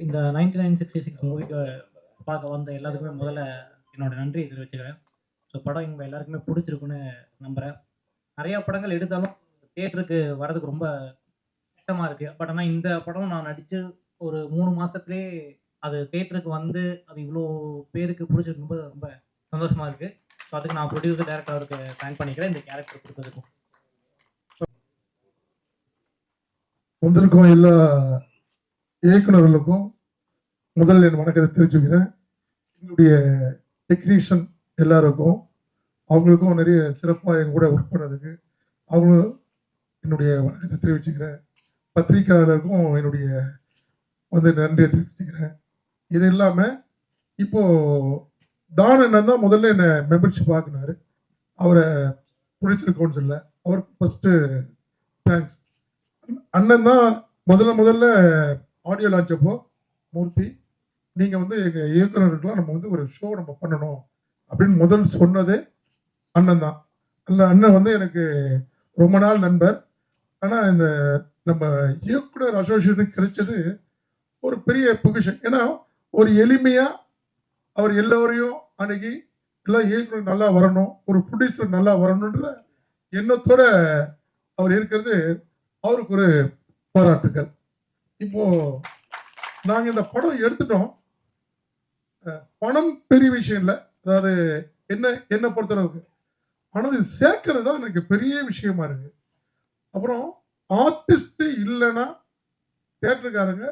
இந்த 9966 மூவிக்கு பார்க்க வந்த எல்லாத்துக்குமே முதல்ல என்னோட நன்றி தெரிவிச்சுக்கிறேன். ஸோ படம் எங்கள் எல்லாருக்குமே பிடிச்சிருக்குன்னு நம்புகிறேன். நிறையா படங்கள் எடுத்தாலும் தியேட்டருக்கு வரதுக்கு ரொம்ப கஷ்டமாக இருக்குது. பட் ஆனால் இந்த படம் நான் நடித்து ஒரு 3 மாதத்துலேயே அது தியேட்டருக்கு வந்து அது இவ்வளோ பேருக்கு பிடிச்சிருக்கும்போது ரொம்ப சந்தோஷமாக இருக்குது. ஸோ அதுக்கு நான் ப்ரொடியூசர் டேரக்டர் அவருக்கு தேங்க் பண்ணிக்கிறேன் இந்த கேரக்டர் கொடுத்ததுக்கும். வந்திருக்கும் எல்லா இயக்குநர்களுக்கும் முதல் என் வணக்கத்தை தெரிவிச்சுக்கிறேன். என்னுடைய டெக்னீஷியன் எல்லாருக்கும் அவங்களுக்கும் நிறைய சிறப்பாக என் கூட ஒர்க் பண்ணதுக்கு அவங்களும் என்னுடைய வணக்கத்தை தெரிவிச்சுக்கிறேன். பத்திரிகையாளருக்கும் என்னுடைய நன்றியை தெரிவிச்சுக்கிறேன். இது இல்லாமல் இப்போது தான் அண்ணன் தான் முதல்ல என்னை மெம்பர்ஷிப் ஆக்குனாரு. அவரை ப்ரொடியூசர் கவுன்சிலில் அவருக்கு ஃபஸ்ட்டு தேங்க்ஸ். அண்ணன் தான் முதல்ல ஆடியோ லான்ச் அப்போ மூர்த்தி நீங்கள் எங்கள் இயக்குநருக்கெலாம் நம்ம ஒரு ஷோ நம்ம பண்ணணும் அப்படின்னு முதல் சொன்னதே அண்ணன் தான். அந்த அண்ணன் எனக்கு ரொம்ப நாள் நண்பர். ஆனால் இந்த நம்ம இயக்குனர் அசோசியேஷனுக்கு கிடைச்சது ஒரு பெரிய பொசிஷன். ஏன்னா ஒரு எளிமையாக அவர் எல்லோரையும் அணுகி எல்லாம் இயக்குனர் நல்லா வரணும், ஒரு ப்ரொடியூசர் நல்லா வரணுன்ற எண்ணத்தோட அவர் இருக்கிறது அவருக்கு ஒரு பாராட்டுகள். இப்போ நாங்கள் இந்த படம் எடுத்துட்டோம். பணம் பெரிய விஷயம் இல்லை. அதாவது என்ன பொறுத்தளவுக்கு பணம் சேர்க்கறது தான் எனக்கு பெரிய விஷயமா இருக்கு. அப்புறம் ஆர்டிஸ்ட் இல்லைன்னா தேட்டருக்காரங்க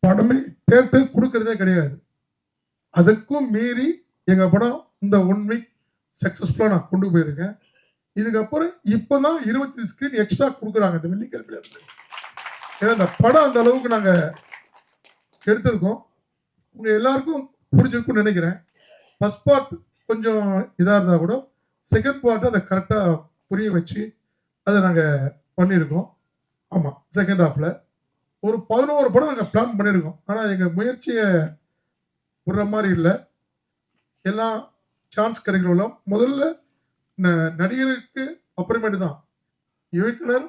படமே தேட்டர் கொடுக்கறதே கிடையாது. அதுக்கும் மீறி எங்கள் படம் இந்த 1 வீக் சக்ஸஸ்ஃபுல்லாக நான் கொண்டு போயிருக்கேன். இதுக்கப்புறம் இப்போதான் 20 ஸ்க்ரீன் எக்ஸ்ட்ரா கொடுக்குறாங்க இந்த வெள்ளிக்கிழமையில இருந்து. ஏன்னா இந்த படம் அந்த அளவுக்கு நாங்கள் எடுத்திருக்கோம். உங்கள் எல்லாருக்கும் பிடிச்சிருக்குன்னு நினைக்கிறேன். ஃபர்ஸ்ட் பார்ட் கொஞ்சம் இதாக இருந்தால் கூட செகண்ட் பார்ட்டு அதை கரெக்டாக புரிய வச்சு அதை நாங்கள் பண்ணியிருக்கோம். ஆமாம், செகண்ட் ஹாஃபில் ஒரு 11 படம் நாங்கள் பிளான் பண்ணியிருக்கோம். ஆனால் எங்கள் முயற்சியை விடுற மாதிரி இல்லை. எல்லாம் சான்ஸ் கிடைக்கிறோம். முதல்ல நடிகருக்கு அப்புறமேட்டு தான் இயக்குனர்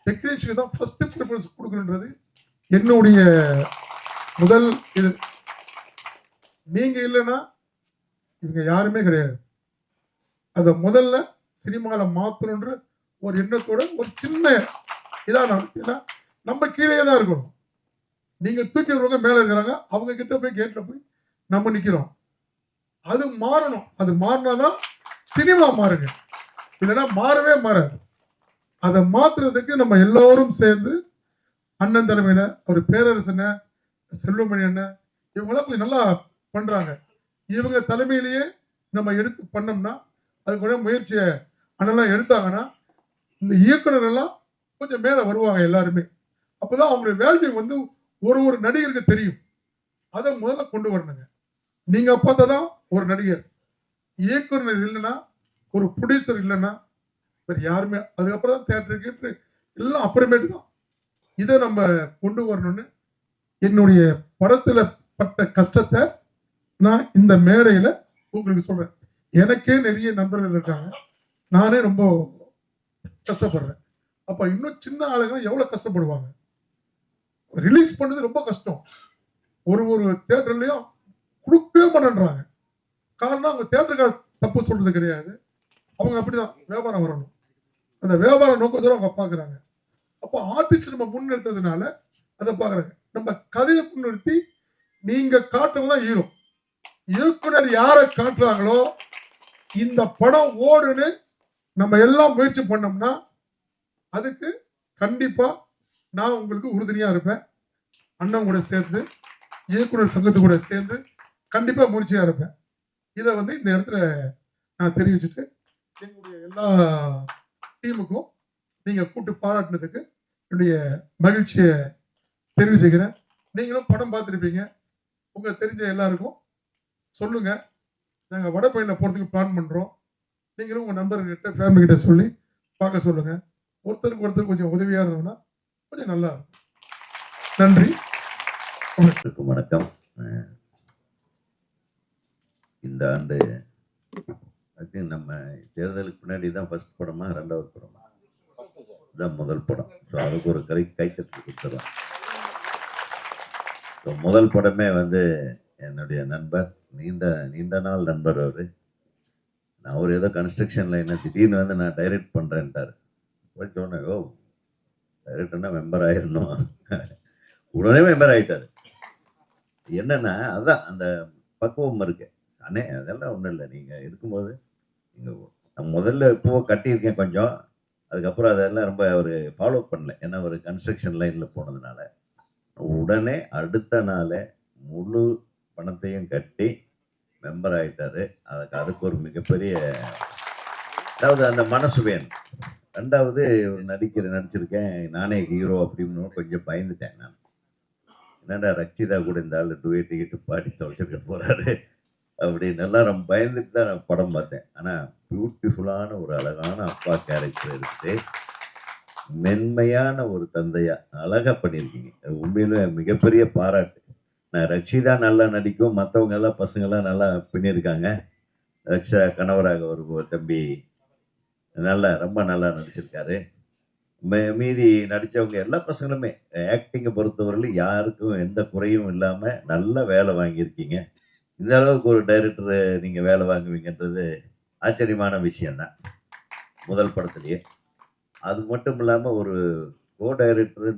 டெக்னீஷியனுக்கு தான் ஃபர்ஸ்ட் ப்ரிஃபரன்ஸ் கொடுக்கணுன்றது என்னுடைய முதல் இது. நீங்க இல்லைன்னா இவங்க யாருமே கிடையாது. அதை முதல்ல சினிமாவில் மாற்றணுன்ற ஒரு எண்ணத்தோட ஒரு சின்ன இதாக நம்ம கீழே தான் இருக்கணும். நீங்க தூக்கி விடுறவங்க மேலே இருக்கிறாங்க, அவங்க கிட்ட போய் கேட்ல போய் நம்ம நிற்கிறோம். அது மாறணும். அது மாறினாதான் சினிமா மாறுங்க, இல்லைன்னா மாறவே மாறாது. அதை மாத்துறதுக்கு நம்ம எல்லோரும் சேர்ந்து அண்ணன் தலைமையில ஒரு பேரரசன செல்வமணி அண்ணன் இவங்களாம் கொஞ்சம் நல்லா பண்றாங்க. இவங்க தலைமையிலேயே நம்ம எடுத்து பண்ணோம்னா அது கூட முயற்சியை அண்ணெல்லாம் எடுத்தாங்கன்னா இந்த இயக்குனர் எல்லாம் கொஞ்சம் மேலே வருவாங்க எல்லாருமே. அப்போதான் அவங்களுடைய வேல்யூ ஒரு நடிகருக்கு தெரியும். அதை முதல்ல கொண்டு வரணுங்க. நீங்க பார்த்தாதான் ஒரு நடிகர். இயக்குனர் இல்லைன்னா ஒரு ப்ரொடியூசர் இல்லைன்னா வேறு யாருமே. அதுக்கப்புறம் தான் தேட்டருக்கு எல்லாம் அப்புறமேட்டு தான். இதை நம்ம கொண்டு வரணும்னு என்னுடைய படத்துல பட்ட கஷ்டத்தை நான் இந்த மேடையில உங்களுக்கு சொல்றேன். எனக்கே நிறைய நண்பர்கள் இருக்காங்க, நானே ரொம்ப கஷ்டப்படுறேன். அப்ப இன்னும் சின்ன ஆளுங்க எவ்வளவு கஷ்டப்படுவாங்க. ரிலீஸ் பண்ணது ரொம்ப கஷ்டம். ஒரு தியேட்டர்லயும் கொடுக்கவே மாட்டேன்றாங்க. காரணம் அவங்க தியேட்டருக்காக தப்பு சொல்றது கிடையாது. அவங்க அப்படிதான் வியாபாரம் வரணும், அந்த வியாபார நோக்கத்தோட அவங்க பாக்குறாங்க. அப்போ ஆர்டிஸ்ட் நம்ம முன்னிறுத்ததுனால அதை பாக்குறாங்க. நம்ம கதையை முன்னிறுத்தி நீங்க காட்டுவதான் ஹீரோ. இயக்குனர் யாரை காட்டுறாங்களோ இந்த படம் ஓடுன்னு நம்ம எல்லாம் முயற்சி பண்ணோம்னா அதுக்கு கண்டிப்பா நான் உங்களுக்கு உறுதுணையா இருப்பேன். அண்ணன் கூட சேர்ந்து இயக்குனர் சங்கத்து கூட சேர்ந்து கண்டிப்பா முயற்சியா இருப்பேன். இதை இந்த இடத்துல நான் தெரிவிச்சுட்டு எங்களுடைய எல்லா டீமுக்கும் நீங்க கூட்டு பாராட்டினதுக்கு என்னுடைய மகிழ்ச்சியை தெரிவிச்சுக்கிறேன். நீங்களும் படம் பார்த்துருப்பீங்க, உங்க தெரிஞ்ச எல்லாருக்கும் சொல்லுங்க. நாங்கள் வடபழனியில் போகிறதுக்கு பிளான் பண்ணுறோம். நீங்களும் உங்கள் நண்பர்கிட்ட ஃபேமிலி கிட்ட சொல்லி பார்க்க சொல்லுங்க. ஒருத்தருக்கு ஒருத்தர் கொஞ்சம் உதவியாக இருந்தோம்னா கொஞ்சம் நல்லா இருக்கும். நன்றி, வணக்கம். இந்த ஆண்டு நம்ம தேர்தலுக்கு முன்னாடி தான் ஃபர்ஸ்ட் படமா ரெண்டாவது படமா தான் முதல் படம். ஸோ அதுக்கு ஒரு கைத்தட்டல் கொடுத்துடலாம். முதல் படமே வந்து என்னுடைய நண்பர், நீண்ட நீண்ட நாள் நண்பர் அவர். அவர் ஏதோ கன்ஸ்ட்ரக்ஷன் லைனை திடீர்னு வந்து நான் டைரக்ட் பண்ணுறேன்ட்டார். போய் சொன்னேன், ஓ டைரக்டர்னா மெம்பர் ஆயிடணும். உடனே மெம்பர் ஆகிட்டார். என்னன்னா அதான் அந்த பக்குவம் இருக்கு. அண்ணே அதெல்லாம் ஒன்றும் இல்லை, நீங்கள் இருக்கும்போது நீங்கள் முதல்ல இப்போ கட்டியிருக்கேன் கொஞ்சம், அதுக்கப்புறம் அதெல்லாம் ரொம்ப அவர் ஃபாலோ பண்ணல. ஏன்னா ஒரு கன்ஸ்ட்ரக்ஷன் லைனில் போனதுனால உடனே அடுத்த நாளே முழு பணத்தையும் கட்டி மெம்பர் ஆகிட்டாரு. அதுக்கு ஒரு மிகப்பெரிய, அதாவது அந்த மனசு வேணும். ரெண்டாவது ஒரு நடிச்சிருக்கேன் நானே ஹீரோ அப்படின்னு கொஞ்சம் பயந்துட்டேன் நான். என்னடா ரக்ஷிதா கூட இந்த ஆள் டுவேட் டிக்கெட்டு பாடி தொலைச்சிருக்க போறாரு அப்படின்னு எல்லாம் ரொம்ப பயந்துட்டு தான் நான் படம் பார்த்தேன். ஆனால் பியூட்டிஃபுல்லான ஒரு அழகான அப்பா கேரக்டர் இருக்கு, மென்மையான ஒரு தந்தையா அழகா பண்ணியிருக்கீங்க. உண்மையிலுமே மிகப்பெரிய பாராட்டு. நான் ரக்ஷிதா நல்லா நடிக்கும், மற்றவங்க எல்லாம் பசங்கள்லாம் நல்லா பண்ணியிருக்காங்க. ரக்ஷா கணவராக ஒரு தம்பி ரொம்ப நல்லா நடிச்சிருக்காரு. மீதி நடித்தவங்க எல்லா பசங்களுமே ஆக்டிங்கை பொறுத்தவரையிலும் யாருக்கும் எந்த குறையும் இல்லாமல் நல்ல வேலை வாங்கியிருக்கீங்க. இந்த அளவுக்கு ஒரு டைரக்டர் நீங்கள் வேலை வாங்குவீங்கன்றது ஆச்சரியமான விஷயந்தான் முதல் படத்துலேயே. அது மட்டும் இல்லாமல் ஒரு கோ டைரக்டர்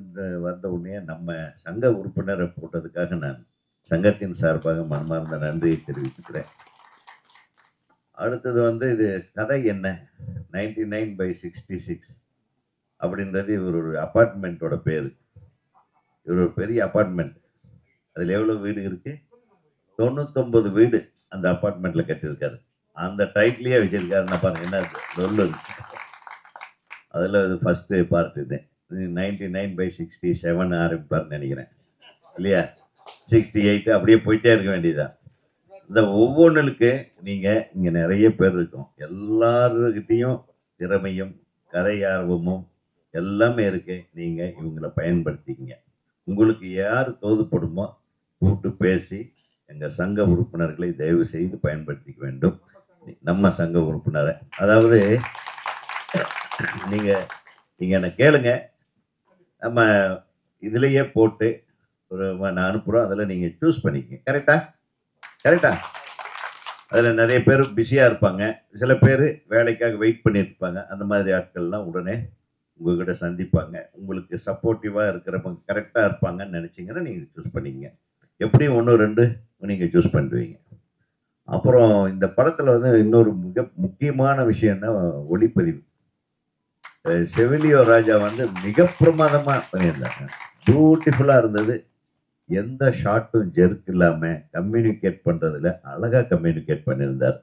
வந்த உடனே நம்ம சங்க உறுப்பினரை போட்டதுக்காக நான் சங்கத்தின் சார்பாக மனமார்ந்த நன்றியை தெரிவித்துக்கிறேன். அடுத்தது வந்து இது கதை என்ன, 99/66 அப்படின்றது இவர் ஒரு அப்பார்ட்மெண்ட்டோட பேர். இவர் ஒரு பெரிய அப்பார்ட்மெண்ட். அதில் எவ்வளோ வீடு இருக்கு? 99 வீடு அந்த அப்பார்ட்மெண்ட்டில் கட்டியிருக்காரு. அந்த டைட்டிலே வச்சிருக்காருன்னா பாருங்க, என்ன சொல்லுது. அதில் இது ஃபஸ்ட்டு பார்ட்டு 99/67 ஆரம்பிப்பார்னு நினைக்கிறேன் இல்லையா? 68 அப்படியே போயிட்டே இருக்க வேண்டியதுதான். இந்த ஒவ்வொன்றுக்கு நீங்கள் இங்கே நிறைய பேர் இருக்கோம், எல்லாருக்கிட்டையும் திறமையும் கதை ஆர்வமும் எல்லாமே இருக்கு. நீங்கள் இவங்களை பயன்படுத்திக்கிங்க. உங்களுக்கு யார் தோதுப்படுமோ கூப்பிட்டு பேசி எங்கள் சங்க உறுப்பினர்களை தயவு செய்து பயன்படுத்திக்க வேண்டும். நம்ம சங்க உறுப்பினரை, அதாவது நீங்கள் என்ன கேளுங்க, நம்ம இதுலேயே போட்டு நான் அனுப்புகிறோம், அதில் நீங்கள் சூஸ் பண்ணிக்கங்க. கரெக்டா? அதில் நிறைய பேர் பிஸியாக இருப்பாங்க, சில பேர் வேலைக்காக வெயிட் பண்ணிட்டு இருப்பாங்க. அந்த மாதிரி ஆட்கள்லாம் உடனே உங்ககிட்ட சந்திப்பாங்க. உங்களுக்கு சப்போர்ட்டிவாக இருக்கிறவங்க கரெக்டாக இருப்பாங்கன்னு நினச்சிங்கன்னா நீங்கள் சூஸ் பண்ணிக்கங்க. எப்படியும் 1-2 நீங்கள் சூஸ் பண்ணுவீங்க. அப்புறம் இந்த படத்தில் வந்து இன்னொரு மிக முக்கியமான விஷயம்னா ஒளிப்பதிவு. செவிலியோ ராஜா வந்து மிக பிரமாதமாக பண்ணியிருந்தாங்க. பியூட்டிஃபுல்லாக இருந்தது. எந்த ஷார்ட்டும் ஜெர்க் இல்லாமல் கம்யூனிகேட் பண்ணுறதுல அழகாக கம்யூனிகேட் பண்ணியிருந்தார்.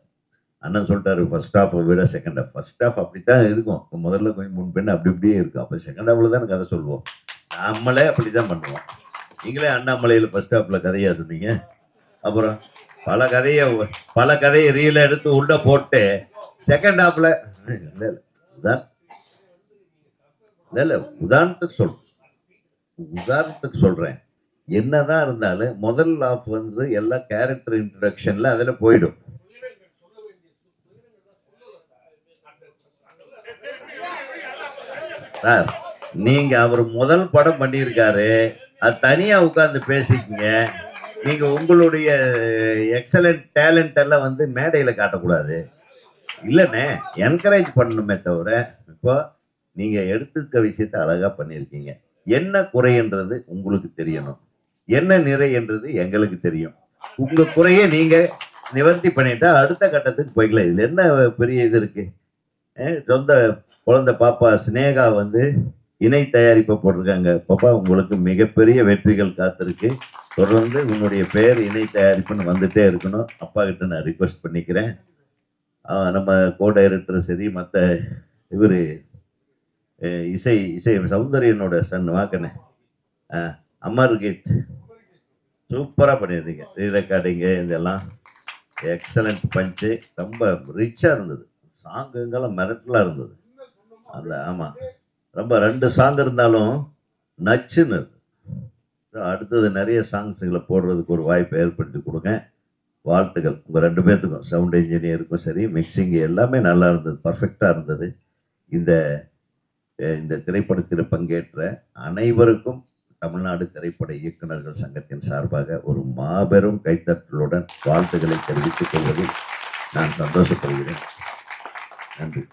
அண்ணன் சொல்லிட்டாரு, ஃபர்ஸ்ட் ஹாஃபை விட செகண்ட் ஹாஃப். ஃபர்ஸ்ட் ஹாஃப் அப்படி தான் இருக்கும், முதல்ல கொஞ்சம் முன்பெண்ணு அப்படி இப்படியே இருக்கும். அப்போ செகண்ட் ஹாஃபில் தான் கதை சொல்லுவோம். நம்மளே அப்படி தான் பண்ணுவோம். நீங்களே அண்ணாமலையில் ஃபர்ஸ்ட் ஹாஃபில் கதையாக சொன்னீங்க. அப்புறம் பல கதையை ரீலை எடுத்து உள்ள போட்டு செகண்ட் ஹாஃபில் இல்லை உதாரணத்துக்கு சொல்கிறேன். என்னதான் இருந்தாலும் முதல் ஹாஃப் வந்து எல்லா கேரக்டர் இன்ட்ரடக்ஷனில் அதில் போயிடும். சார், நீங்க அவர் முதல் படம் பண்ணியிருக்காரு, அது தனியா உட்கார்ந்து பேசிக்கங்க. நீங்க உங்களுடைய எக்ஸலண்ட் டேலண்ட் எல்லாம் வந்து மேடையில காட்டக்கூடாது. இல்லைண்ணே, என்கரேஜ் பண்ணணுமே தவிர. இப்போ நீங்க எடுத்துக்க விஷயத்த அழகா பண்ணியிருக்கீங்க. என்ன குறைன்றது உங்களுக்கு தெரியணும், என்ன நிறை என்றது எங்களுக்கு தெரியும். உங்க குறையை நீங்க நிவர்த்தி பண்ணிட்டா அடுத்த கட்டத்துக்கு போய்க்கலாம். இதுல என்ன பெரிய இது இருக்கு? சொந்த குழந்தை பாப்பா ஸ்னேகா வந்து இணை தயாரிப்பை போட்டிருக்காங்க. பாப்பா, உங்களுக்கு மிகப்பெரிய வெற்றிகள் காத்திருக்கு. தொடர்ந்து உன்னுடைய பெயர் இணை தயாரிப்புன்னு வந்துட்டே இருக்கணும். அப்பா கிட்ட நான் ரிக்வெஸ்ட் பண்ணிக்கிறேன். நம்ம கோ டைரக்டர் சரி, மற்ற இவர் இசை சௌந்தரியனோட சன் வாக்கண்ணே, அமர் கீத் சூப்பராக பண்ணியிருந்தீங்க. ரீரெக்கார்டிங்கு இதெல்லாம் எக்ஸலண்ட் பஞ்சு, ரொம்ப ரிச்சாக இருந்தது. சாங்குங்கெல்லாம் மிரட்டலாக இருந்தது. அந்த ஆமாம், ரொம்ப 2 சாங் இருந்தாலும் நச்சுன்னு. அடுத்தது நிறைய சாங்ஸுங்களை போடுறதுக்கு ஒரு வாய்ப்பை ஏற்படுத்தி கொடுங்க. வாழ்த்துக்கள் உங்கள் 2 பேர்த்துக்கும், சவுண்ட் இன்ஜினியருக்கும் சரி, மிக்சிங் எல்லாமே நல்லா இருந்தது, பர்ஃபெக்டாக இருந்தது. இந்த திரைப்படத்தில் பங்கேற்ற அனைவருக்கும் தமிழ்நாடு திரைப்பட இயக்குனர்கள் சங்கத்தின் சார்பாக ஒரு மாபெரும் கைத்தட்டலுடன் வாழ்த்துக்களை தெரிவித்துக் கொள்வதில் நான் சந்தோஷப்படுகிறேன். நன்றி.